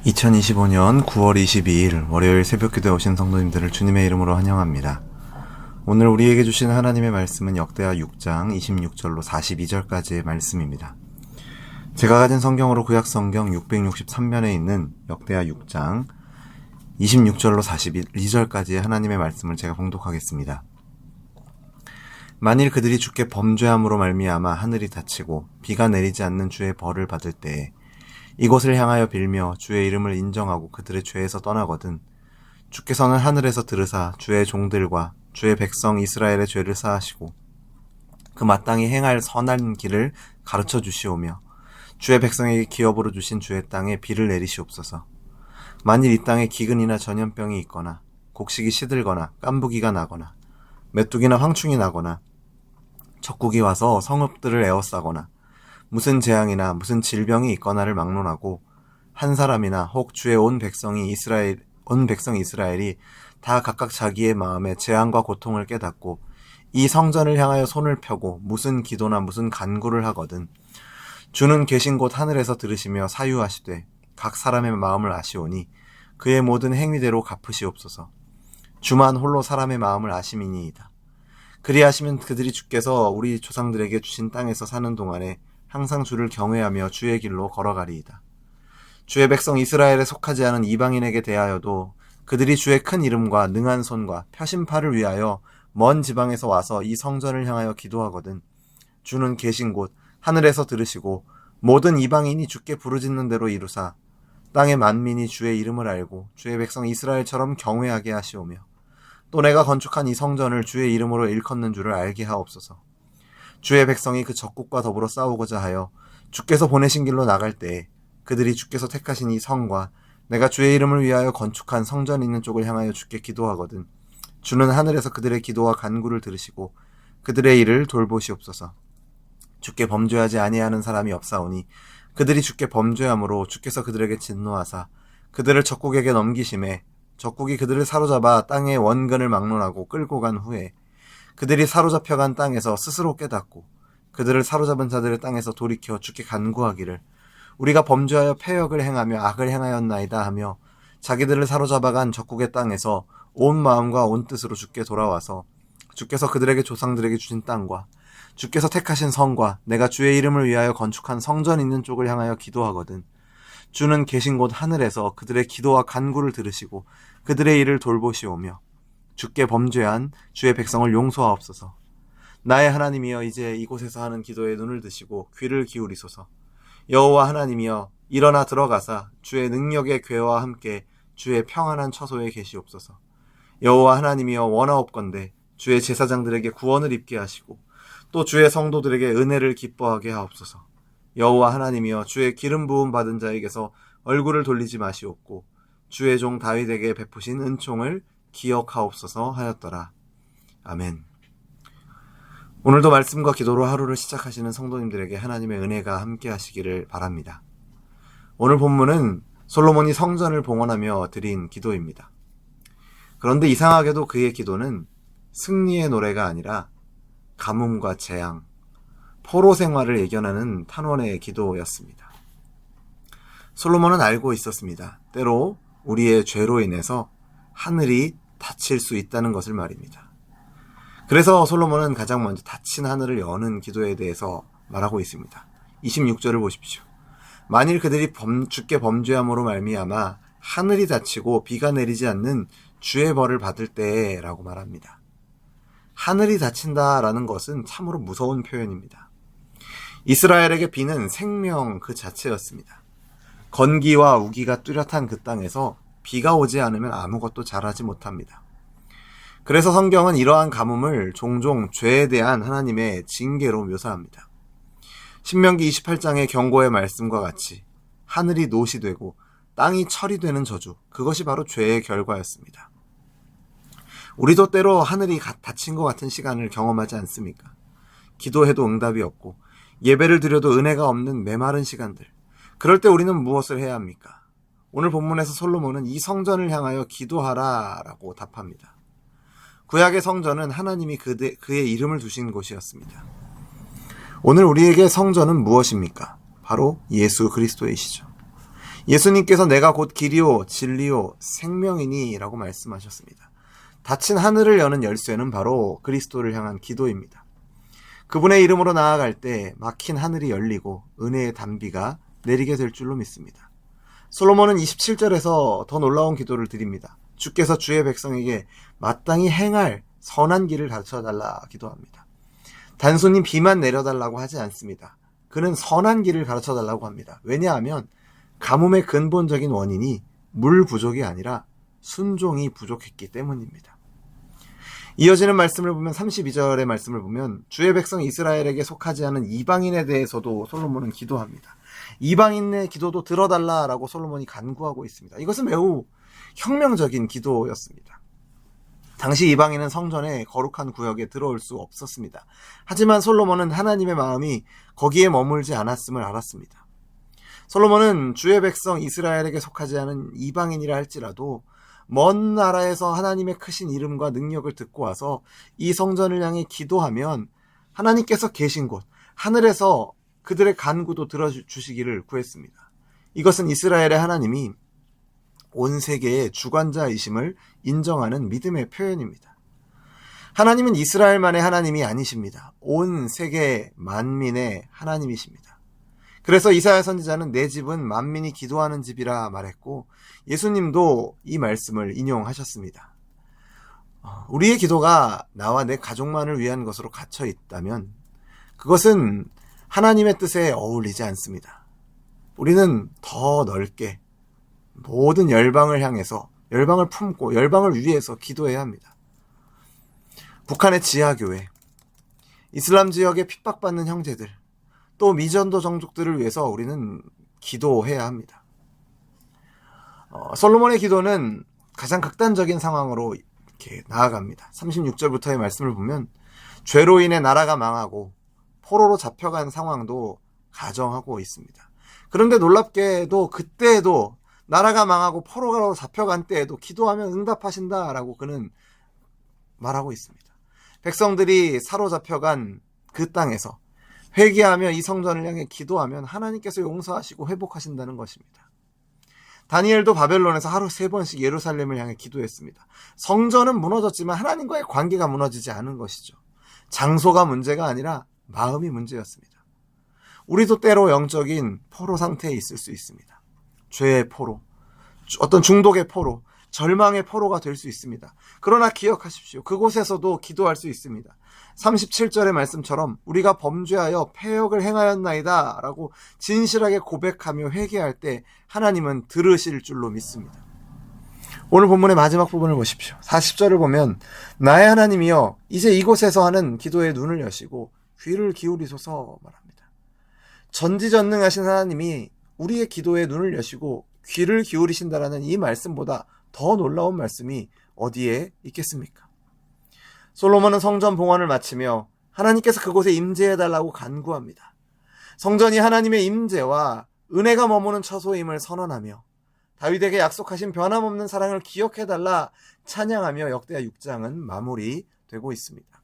2025년 9월 22일 월요일 새벽기도에 오신 성도님들을 주님의 이름으로 환영합니다. 오늘 우리에게 주신 하나님의 말씀은 역대하 6장 26절로 42절까지의 말씀입니다. 제가 가진 성경으로 구약성경 663면에 있는 역대하 6장 26절로 42절까지의 하나님의 말씀을 제가 봉독하겠습니다. 만일 그들이 주께 범죄함으로 말미암아 하늘이 닫히고 비가 내리지 않는 주의 벌을 받을 때에 이곳을 향하여 빌며 주의 이름을 인정하고 그들의 죄에서 떠나거든 주께서는 하늘에서 들으사 주의 종들과 주의 백성 이스라엘의 죄를 사하시고 그 마땅히 행할 선한 길을 가르쳐 주시오며 주의 백성에게 기업으로 주신 주의 땅에 비를 내리시옵소서. 만일 이 땅에 기근이나 전염병이 있거나 곡식이 시들거나 깐부기가 나거나 메뚜기나 황충이 나거나 적국이 와서 성읍들을 에워싸거나 무슨 재앙이나 무슨 질병이 있거나를 막론하고 한 사람이나 혹 주의 온 백성 이스라엘이 다 각각 자기의 마음에 재앙과 고통을 깨닫고 이 성전을 향하여 손을 펴고 무슨 기도나 무슨 간구를 하거든 주는 계신 곳 하늘에서 들으시며 사유하시되 각 사람의 마음을 아시오니 그의 모든 행위대로 갚으시옵소서. 주만 홀로 사람의 마음을 아심이니이다. 그리하시면 그들이 주께서 우리 조상들에게 주신 땅에서 사는 동안에 항상 주를 경외하며 주의 길로 걸어가리이다. 주의 백성 이스라엘에 속하지 않은 이방인에게 대하여도 그들이 주의 큰 이름과 능한 손과 펴신 팔을 위하여 먼 지방에서 와서 이 성전을 향하여 기도하거든 주는 계신 곳 하늘에서 들으시고 모든 이방인이 주께 부르짖는 대로 이루사 땅의 만민이 주의 이름을 알고 주의 백성 이스라엘처럼 경외하게 하시오며 또 내가 건축한 이 성전을 주의 이름으로 일컫는 줄을 알게 하옵소서. 주의 백성이 그 적국과 더불어 싸우고자 하여 주께서 보내신 길로 나갈 때에 그들이 주께서 택하신 이 성과 내가 주의 이름을 위하여 건축한 성전 있는 쪽을 향하여 주께 기도하거든 주는 하늘에서 그들의 기도와 간구를 들으시고 그들의 일을 돌보시옵소서. 주께 범죄하지 아니하는 사람이 없사오니 그들이 주께 범죄함으로 주께서 그들에게 진노하사 그들을 적국에게 넘기심에 적국이 그들을 사로잡아 땅의 원근을 막론하고 끌고 간 후에 그들이 사로잡혀간 땅에서 스스로 깨닫고 그들을 사로잡은 자들의 땅에서 돌이켜 주께 간구하기를 우리가 범죄하여 패역을 행하며 악을 행하였나이다 하며 자기들을 사로잡아간 적국의 땅에서 온 마음과 온 뜻으로 주께 돌아와서 주께서 그들에게 조상들에게 주신 땅과 주께서 택하신 성과 내가 주의 이름을 위하여 건축한 성전 있는 쪽을 향하여 기도하거든 주는 계신 곳 하늘에서 그들의 기도와 간구를 들으시고 그들의 일을 돌보시오며 주께 범죄한 주의 백성을 용서하옵소서. 나의 하나님이여 이제 이곳에서 하는 기도에 눈을 드시고 귀를 기울이소서. 여호와 하나님이여 일어나 들어가사 주의 능력의 궤와 함께 주의 평안한 처소에 계시옵소서. 여호와 하나님이여 원하옵건대 주의 제사장들에게 구원을 입게 하시고 또 주의 성도들에게 은혜를 기뻐하게 하옵소서. 여호와 하나님이여 주의 기름 부음 받은 자에게서 얼굴을 돌리지 마시옵고 주의 종 다윗에게 베푸신 은총을 기억하옵소서 하였더라. 아멘. 오늘도 말씀과 기도로 하루를 시작하시는 성도님들에게 하나님의 은혜가 함께 하시기를 바랍니다. 오늘 본문은 솔로몬이 성전을 봉헌하며 드린 기도입니다. 그런데 이상하게도 그의 기도는 승리의 노래가 아니라 가뭄과 재앙, 포로 생활을 예견하는 탄원의 기도였습니다. 솔로몬은 알고 있었습니다. 때로 우리의 죄로 인해서 하늘이 닫힐 수 있다는 것을 말입니다. 그래서 솔로몬은 가장 먼저 닫힌 하늘을 여는 기도에 대해서 말하고 있습니다. 26절을 보십시오. 만일 그들이 주께 범죄함으로 말미암아 하늘이 닫히고 비가 내리지 않는 주의 벌을 받을 때에 라고 말합니다. 하늘이 닫힌다라는 것은 참으로 무서운 표현입니다. 이스라엘에게 비는 생명 그 자체였습니다. 건기와 우기가 뚜렷한 그 땅에서 비가 오지 않으면 아무것도 자라지 못합니다. 그래서 성경은 이러한 가뭄을 종종 죄에 대한 하나님의 징계로 묘사합니다. 신명기 28장의 경고의 말씀과 같이 하늘이 노시 되고 땅이 철이 되는 저주, 그것이 바로 죄의 결과였습니다. 우리도 때로 하늘이 닫힌 것 같은 시간을 경험하지 않습니까? 기도해도 응답이 없고 예배를 드려도 은혜가 없는 메마른 시간들. 그럴 때 우리는 무엇을 해야 합니까? 오늘 본문에서 솔로몬은 이 성전을 향하여 기도하라 라고 답합니다. 구약의 성전은 하나님이 그의 이름을 두신 곳이었습니다. 오늘 우리에게 성전은 무엇입니까? 바로 예수 그리스도이시죠. 예수님께서 내가 곧 길이요 진리요 생명이니 라고 말씀하셨습니다. 닫힌 하늘을 여는 열쇠는 바로 그리스도를 향한 기도입니다. 그분의 이름으로 나아갈 때 막힌 하늘이 열리고 은혜의 단비가 내리게 될 줄로 믿습니다. 솔로몬은 27절에서 더 놀라운 기도를 드립니다. 주께서 주의 백성에게 마땅히 행할 선한 길을 가르쳐달라 기도합니다. 단순히 비만 내려달라고 하지 않습니다. 그는 선한 길을 가르쳐달라고 합니다. 왜냐하면 가뭄의 근본적인 원인이 물 부족이 아니라 순종이 부족했기 때문입니다. 이어지는 말씀을 보면 32절의 말씀을 보면 주의 백성 이스라엘에게 속하지 않은 이방인에 대해서도 솔로몬은 기도합니다. 이방인의 기도도 들어달라라고 솔로몬이 간구하고 있습니다. 이것은 매우 혁명적인 기도였습니다. 당시 이방인은 성전의 거룩한 구역에 들어올 수 없었습니다. 하지만 솔로몬은 하나님의 마음이 거기에 머물지 않았음을 알았습니다. 솔로몬은 주의 백성 이스라엘에게 속하지 않은 이방인이라 할지라도 먼 나라에서 하나님의 크신 이름과 능력을 듣고 와서 이 성전을 향해 기도하면 하나님께서 계신 곳 하늘에서 그들의 간구도 들어주시기를 구했습니다. 이것은 이스라엘의 하나님이 온 세계의 주관자이심을 인정하는 믿음의 표현입니다. 하나님은 이스라엘만의 하나님이 아니십니다. 온 세계 만민의 하나님이십니다. 그래서 이사야 선지자는 내 집은 만민이 기도하는 집이라 말했고 예수님도 이 말씀을 인용하셨습니다. 우리의 기도가 나와 내 가족만을 위한 것으로 갇혀 있다면 그것은 하나님의 뜻에 어울리지 않습니다. 우리는 더 넓게 모든 열방을 향해서 열방을 품고 열방을 위해서 기도해야 합니다. 북한의 지하교회, 이슬람 지역에 핍박받는 형제들, 또 미전도 종족들을 위해서 우리는 기도해야 합니다. 솔로몬의 기도는 가장 극단적인 상황으로 이렇게 나아갑니다. 36절부터의 말씀을 보면 죄로 인해 나라가 망하고 포로로 잡혀간 상황도 가정하고 있습니다. 그런데 놀랍게도 그때에도 나라가 망하고 포로로 잡혀간 때에도 기도하면 응답하신다라고 그는 말하고 있습니다. 백성들이 사로잡혀간 그 땅에서 회개하며 이 성전을 향해 기도하면 하나님께서 용서하시고 회복하신다는 것입니다. 다니엘도 바벨론에서 하루 3번씩 예루살렘을 향해 기도했습니다. 성전은 무너졌지만 하나님과의 관계가 무너지지 않은 것이죠. 장소가 문제가 아니라 마음이 문제였습니다. 우리도 때로 영적인 포로 상태에 있을 수 있습니다. 죄의 포로, 어떤 중독의 포로, 절망의 포로가 될 수 있습니다. 그러나 기억하십시오. 그곳에서도 기도할 수 있습니다. 37절의 말씀처럼 우리가 범죄하여 패역을 행하였나이다 라고 진실하게 고백하며 회개할 때 하나님은 들으실 줄로 믿습니다. 오늘 본문의 마지막 부분을 보십시오. 40절을 보면 나의 하나님이여 이제 이곳에서 하는 기도에 눈을 여시고 귀를 기울이소서 말합니다. 전지전능하신 하나님이 우리의 기도에 눈을 여시고 귀를 기울이신다라는 이 말씀보다 더 놀라운 말씀이 어디에 있겠습니까? 솔로몬은 성전 봉헌을 마치며 하나님께서 그곳에 임재해달라고 간구합니다. 성전이 하나님의 임재와 은혜가 머무는 처소임을 선언하며 다윗에게 약속하신 변함없는 사랑을 기억해달라 찬양하며 역대하 6장은 마무리되고 있습니다.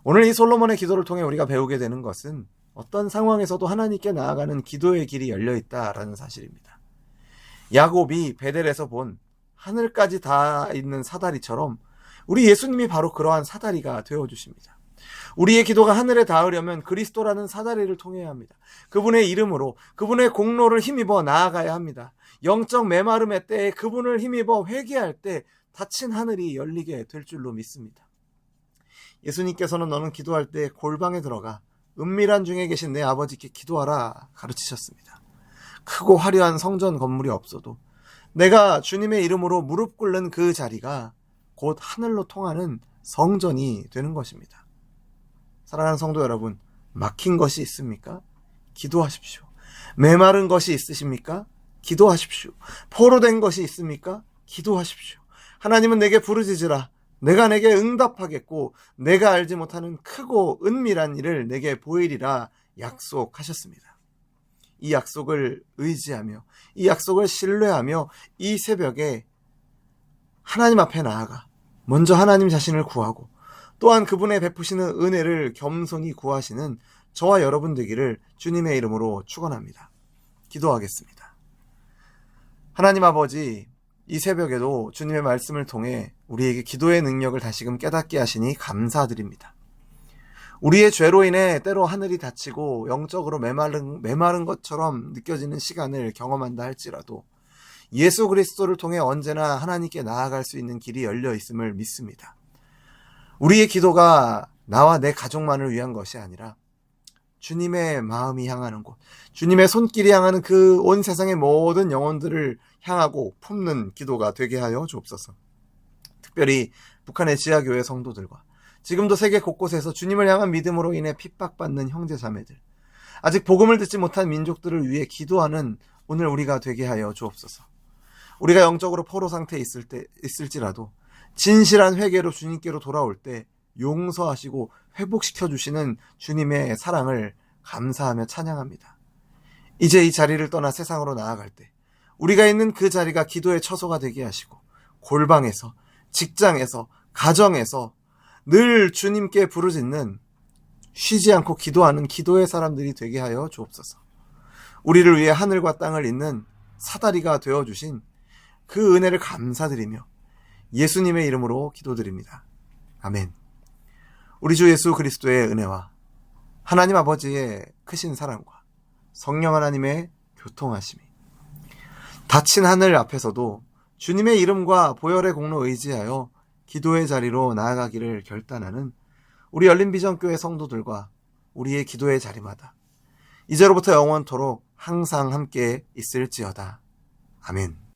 오늘 이 솔로몬의 기도를 통해 우리가 배우게 되는 것은 어떤 상황에서도 하나님께 나아가는 기도의 길이 열려있다라는 사실입니다. 야곱이 베델에서 본 하늘까지 닿아 있는 사다리처럼 우리 예수님이 바로 그러한 사다리가 되어주십니다. 우리의 기도가 하늘에 닿으려면 그리스도라는 사다리를 통해야 합니다. 그분의 이름으로 그분의 공로를 힘입어 나아가야 합니다. 영적 메마름의 때에 그분을 힘입어 회개할 때 닫힌 하늘이 열리게 될 줄로 믿습니다. 예수님께서는 너는 기도할 때 골방에 들어가 은밀한 중에 계신 내 아버지께 기도하라 가르치셨습니다. 크고 화려한 성전 건물이 없어도 내가 주님의 이름으로 무릎 꿇는 그 자리가 곧 하늘로 통하는 성전이 되는 것입니다. 사랑하는 성도 여러분, 막힌 것이 있습니까? 기도하십시오. 메마른 것이 있으십니까? 기도하십시오. 포로된 것이 있습니까? 기도하십시오. 하나님은 내게 부르짖으라. 내가 내게 응답하겠고 내가 알지 못하는 크고 은밀한 일을 내게 보이리라 약속하셨습니다. 이 약속을 의지하며 이 약속을 신뢰하며 이 새벽에 하나님 앞에 나아가 먼저 하나님 자신을 구하고 또한 그분의 베푸시는 은혜를 겸손히 구하시는 저와 여러분 되기를 주님의 이름으로 축원합니다. 기도하겠습니다. 하나님 아버지, 이 새벽에도 주님의 말씀을 통해 우리에게 기도의 능력을 다시금 깨닫게 하시니 감사드립니다. 우리의 죄로 인해 때로 하늘이 닫히고 영적으로 메마른 것처럼 느껴지는 시간을 경험한다 할지라도 예수 그리스도를 통해 언제나 하나님께 나아갈 수 있는 길이 열려 있음을 믿습니다. 우리의 기도가 나와 내 가족만을 위한 것이 아니라 주님의 마음이 향하는 곳, 주님의 손길이 향하는 그 온 세상의 모든 영혼들을 향하고 품는 기도가 되게 하여 주옵소서. 특별히 북한의 지하교회 성도들과 지금도 세계 곳곳에서 주님을 향한 믿음으로 인해 핍박받는 형제자매들, 아직 복음을 듣지 못한 민족들을 위해 기도하는 오늘 우리가 되게 하여 주옵소서. 우리가 영적으로 포로 상태에 있을지라도 진실한 회개로 주님께로 돌아올 때 용서하시고 회복시켜 주시는 주님의 사랑을 감사하며 찬양합니다. 이제 이 자리를 떠나 세상으로 나아갈 때 우리가 있는 그 자리가 기도의 처소가 되게 하시고 골방에서, 직장에서, 가정에서 늘 주님께 부르짖는, 쉬지 않고 기도하는 기도의 사람들이 되게 하여 주옵소서. 우리를 위해 하늘과 땅을 잇는 사다리가 되어주신 그 은혜를 감사드리며 예수님의 이름으로 기도드립니다. 아멘. 우리 주 예수 그리스도의 은혜와 하나님 아버지의 크신 사랑과 성령 하나님의 교통하심이 닫힌 하늘 앞에서도 주님의 이름과 보혈의 공로 의지하여 기도의 자리로 나아가기를 결단하는 우리 열린비전교회 성도들과 우리의 기도의 자리마다 이제로부터 영원토록 항상 함께 있을지어다. 아멘.